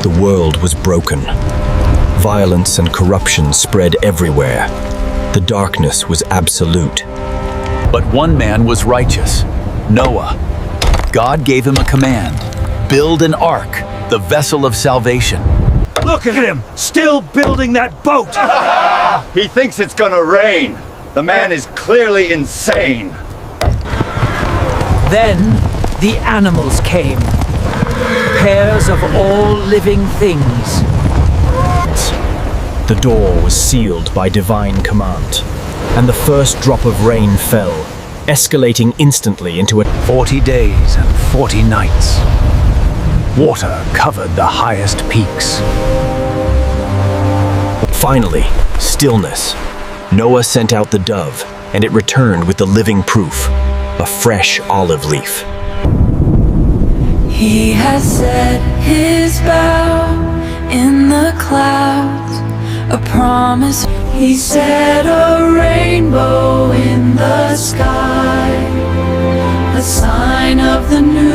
The world was broken. Violence and corruption spread everywhere. The darkness was absolute. But one man was righteous, Noah. God gave him a command: build an ark, the vessel of salvation. Look at him, still building that boat! He thinks it's gonna rain. The man is clearly insane. Then the animals came, pairs of all living things. The door was sealed by divine command, and the first drop of rain fell, escalating instantly into 40 days and 40 nights. Water covered the highest peaks. Finally, stillness. Noah sent out the dove, and it returned with the living proof, a fresh olive leaf. He has set his bow in the clouds, a promise. He set a rainbow in the sky, a sign of the new